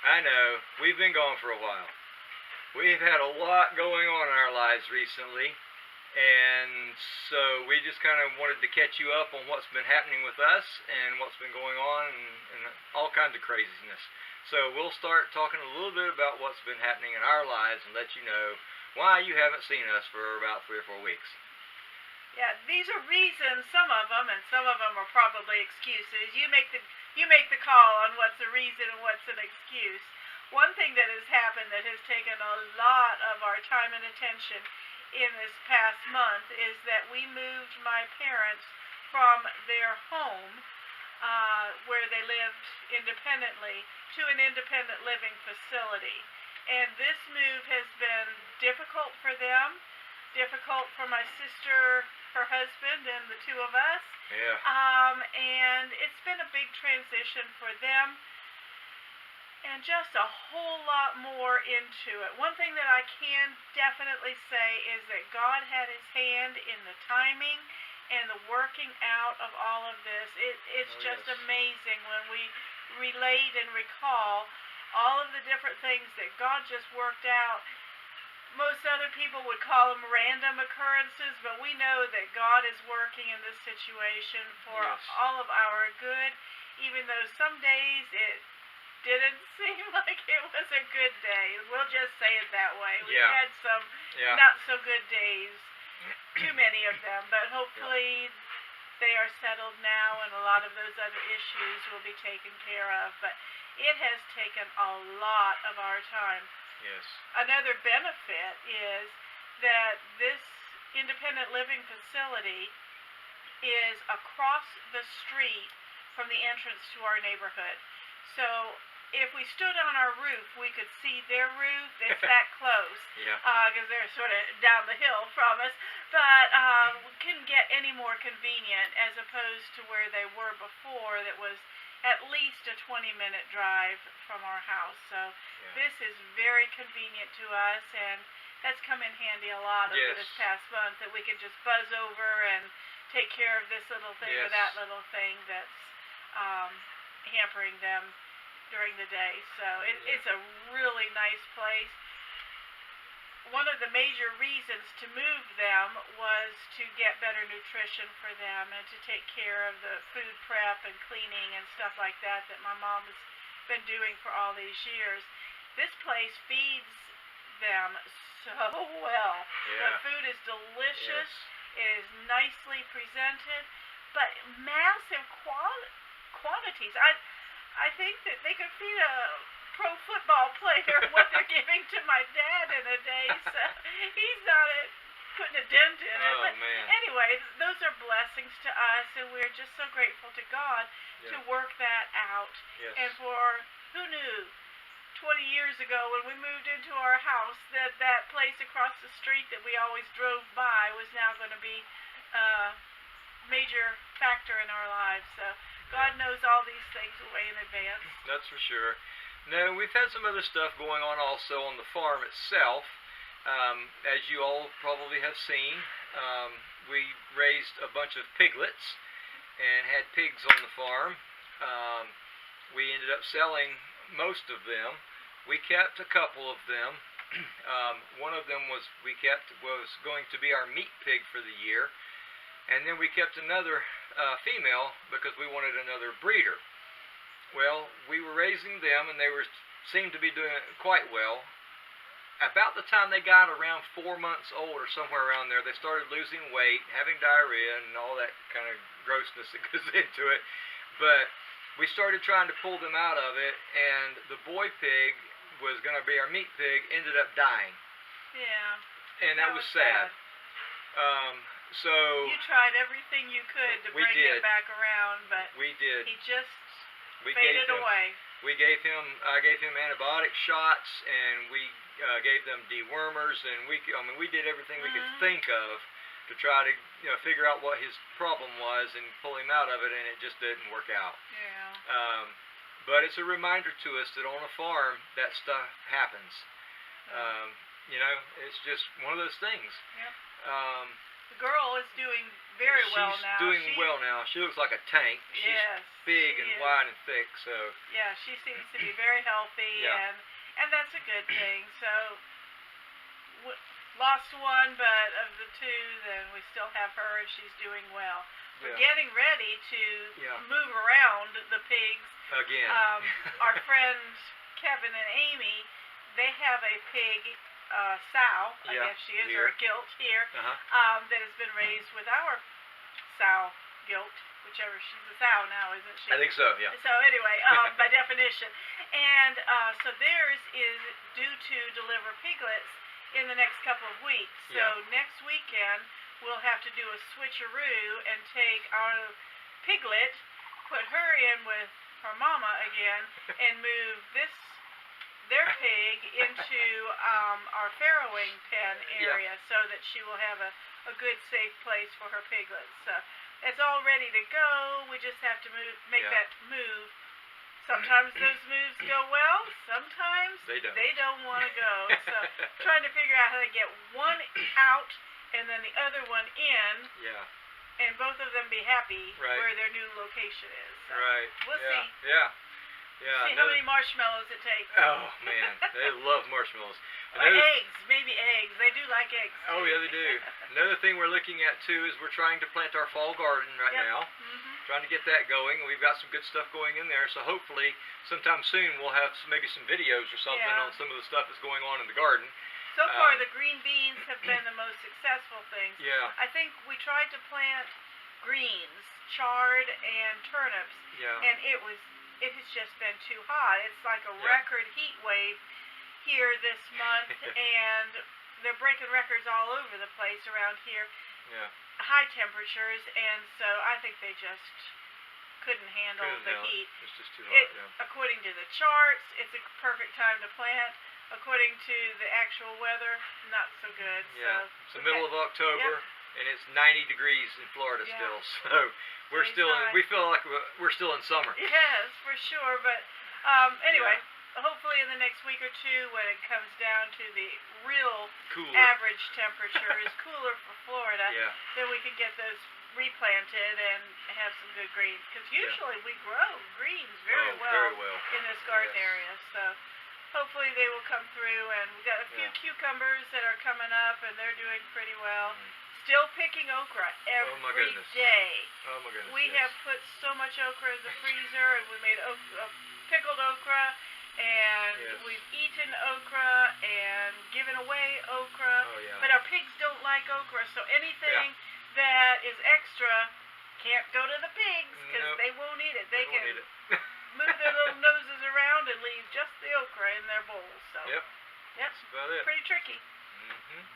I know. We've been gone for a while. We've had a lot going on in our lives recently, and so we just kind of wanted to catch you up on what's been happening with us and what's been going on and all kinds of craziness. So we'll start talking a little bit about what's been happening in our lives and let you know why you haven't seen us for about 3 or 4 weeks. Yeah, these are reasons, some of them, and some of them are probably excuses. You make the call on what's a reason and what's an excuse. One thing that has happened that has taken a lot of our time and attention in this past month is that we moved my parents from their home, where they lived independently, to an independent living facility. And this move has been difficult for them, difficult for my sister, her husband, and the two of us. Yeah. And it's been a big transition for them, and just a whole lot more into it. One thing that I can definitely say is that God had His hand in the timing and the working out of all of this. It's just yes. amazing when we relate and recall all of the different things that God just worked out. Most other people would call them random occurrences, but we know that God is working in this situation for Yes. all of our good, even though some days it didn't seem like it was a good day. We'll just say it that way. We've Yeah. had some Yeah. not so good days, too many of them, but hopefully they are settled now and a lot of those other issues will be taken care of. But it has taken a lot of our time. Yes. Another benefit is that this independent living facility is across the street from the entrance to our neighborhood. So if we stood on our roof, we could see their roof. It's that close. Yeah. Because they're sort of down the hill from us. But we couldn't get any more convenient as opposed to where they were before, that was at least a 20-minute drive from our house. So this is very convenient to us, and that's come in handy a lot over Yes. this past month, that we could just buzz over and take care of this little thing or Yes. that little thing that's hampering them during the day. So it's a really nice place. One of the major reasons to move them was to get better nutrition for them and to take care of the food prep and cleaning and stuff like that my mom has been doing for all these years. This place feeds them so well. Yeah. The food is delicious. Yes. It is nicely presented, but massive quantities. I think that they could feed a pro football player what they're giving to my dad in a day, so he's not putting a dent in it. Oh, But man. anyway, those are blessings to us, and we're just so grateful to God to work that out. Yes. And for, who knew, 20 years ago when we moved into our house, that place across the street that we always drove by was now going to be a major factor in our lives. So God knows all these things way in advance. That's for sure. No, we've had some other stuff going on also on the farm itself. As you all probably have seen, we raised a bunch of piglets and had pigs on the farm. We ended up selling most of them. We kept a couple of them. One of them was going to be our meat pig for the year, and then we kept another female because we wanted another breeder. Well, we were raising them, and they seemed to be doing quite well. About the time they got around 4 months old or somewhere around there, they started losing weight, having diarrhea, and all that kind of grossness that goes into it. But we started trying to pull them out of it, and the boy pig was going to be our meat pig, ended up dying. Yeah. And that was sad. So you tried everything you could to bring him back around, but we did. He just faded away. I gave him antibiotic shots, and we gave them dewormers, and we did everything we could think of to try to figure out what his problem was and pull him out of it, and it just didn't work out. Yeah. But it's a reminder to us that on a farm that stuff happens. It's just one of those things. Yep. The girl is doing very well now. She's doing well now. She looks like a tank. She's yes, big she and is. wide and thick, so. Yeah, she seems to be very healthy, Yeah. and that's a good thing. So, lost one, but of the two, then we still have her, and she's doing well. We're Yeah. getting ready to Yeah. move around the pigs. Again. Our friends Kevin and Amy, they have a pig, sow, I Yeah, guess she is, here. or a gilt here, Uh-huh. that has been raised with our sow gilt, whichever, she's a sow now, isn't she? I think so, yeah. So anyway, by definition. And so theirs is due to deliver piglets in the next couple of weeks. So Yeah. next weekend, we'll have to do a switcheroo and take our piglet, put her in with her mama again, and move their pig into our farrowing pen area, so that she will have a good, safe place for her piglets. So it's all ready to go. We just have to make Yeah. that move. Sometimes those moves go well. Sometimes They don't. want to go. So trying to figure out how to get one out and then the other one in, Yeah. and both of them be happy Right. where their new location is. So Right. we'll yeah. see. Yeah. Yeah. See how many marshmallows it takes. Oh man, they love marshmallows. Or eggs, maybe eggs. They do like eggs. Oh too. yeah, they do. Another thing we're looking at too is we're trying to plant our fall garden right Yep. now. Trying to get that going. We've got some good stuff going in there, so hopefully sometime soon we'll have maybe some videos or something Yeah. on some of the stuff that's going on in the garden. So far, the green beans have been the most successful things. Yeah. I think we tried to plant greens, chard, and turnips, Yeah. and it has just been too hot. It's like a Yeah. record heat wave here this month, and they're breaking records all over the place around here. Yeah. High temperatures, and so I think they just couldn't handle Couldn't the handle it. heat. It's just too hot. It, Yeah. according to the charts, it's a perfect time to plant. According to the actual weather, not so good. Yeah. So It's the middle of October, and it's 90 degrees in Florida Yeah. still. So we're still in, we feel like we're still in summer. Yes, for sure. But anyway, hopefully in the next week or two, when it comes down to the real Cooler. average temperature is cooler for Florida, Yeah. then we can get those replanted and have some good greens. Because usually we grow greens very well in this garden area. So hopefully they will come through, and we've got a few cucumbers that are coming up, and they're doing pretty well. Still picking okra every my goodness. day. Oh my goodness. We yes. have put so much okra in the freezer, and we made pickled okra, and Yes. we've eaten okra and given away okra. Oh yeah. But our pigs don't like okra, so anything that is extra can't go to the pigs because Nope. they won't eat it. They won't can eat it. move their little noses around and leave just the okra in their bowls. So Yep. Yep. That's about it. Pretty tricky. Mhm.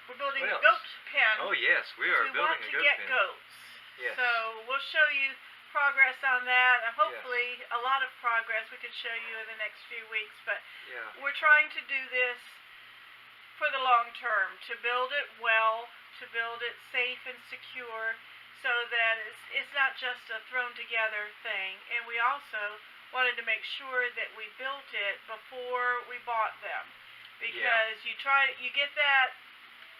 We're building What a else? goat pen. Oh yes, we are we building want a to goat get pen. goats. Yes. So we'll show you progress on that, and hopefully a lot of progress we can show you in the next few weeks. But Yeah. we're trying to do this for the long term, to build it well, to build it safe and secure, so that it's not just a thrown together thing. And we also wanted to make sure that we built it before we bought them, because you get that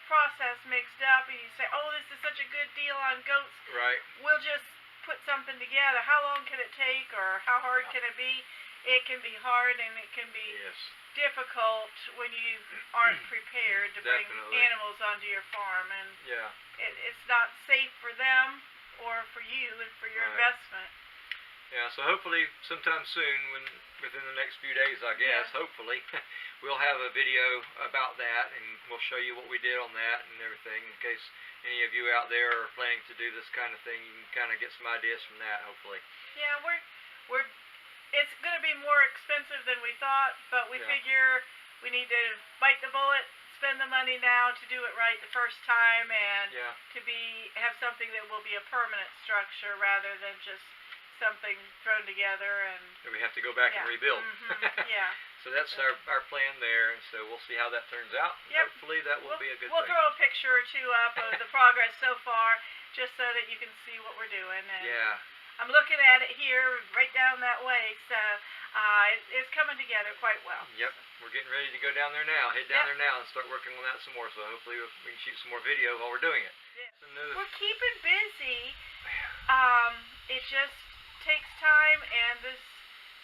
process mixed up, and you say, oh, this is such a good deal on goats, Right. we'll just put something together. How long can it take, or how hard can it be? It can be hard, and it can be Yes. difficult when you aren't prepared to bring Definitely. animals onto your farm, and Yeah. it's not safe for them or for you and for your Right. investment. Yeah, so hopefully sometime soon, within the next few days, I guess, hopefully, we'll have a video about that, and we'll show you what we did on that and everything, in case any of you out there are planning to do this kind of thing. You can kind of get some ideas from that, hopefully. Yeah, we're it's going to be more expensive than we thought, but we figure we need to bite the bullet, spend the money now to do it right the first time, and to have something that will be a permanent structure rather than just something thrown together and we have to go back and rebuild. Yeah. So that's our plan there, and so we'll see how that turns out. Yep. Hopefully that will be a good We'll thing. throw a picture or two up of the progress so far, just so that you can see what we're doing. And Yeah. I'm looking at it here, right down that way. So it's coming together quite well. Yep, we're getting ready to go down there now. Head down Yep. there now and start working on that some more. So hopefully we can shoot some more video while we're doing it. Yeah. Some new. We're keeping busy. It just takes time, and this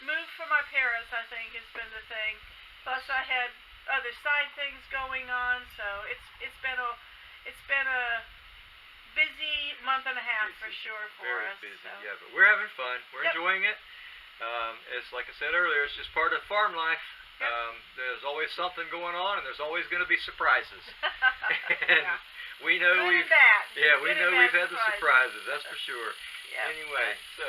move for my parents, I think, has been the thing. Plus, I had other side things going on, so it's been a busy month and a half for sure for Very us. busy, So. yeah, but we're having fun. We're Yep. enjoying it. It's like I said earlier, it's just part of farm life. Yep. There's always something going on, and there's always going to be surprises. And Yeah. we know Good we've and bad. yeah we Good know and we've bad had the surprises. That's for sure. Yeah. Anyway, so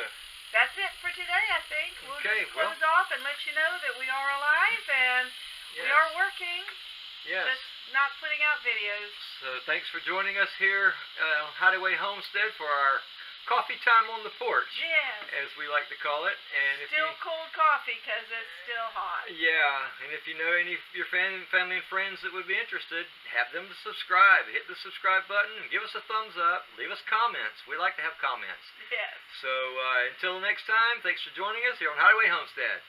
That's it for today, I think. We'll Okay, just well. close off and let you know that we are alive and we yes, are working, yes. just not putting out videos. So thanks for joining us here, Hideaway Homestead, for our coffee time on the porch, Yes. as we like to call it. And if Still you cold coffee because it's still hot. Yeah, and if you know any of your family and friends that would be interested, have them to subscribe. Hit the subscribe button and give us a thumbs up. Leave us comments. We like to have comments. Yes. So until next time, thanks for joining us here on Hideaway Homestead.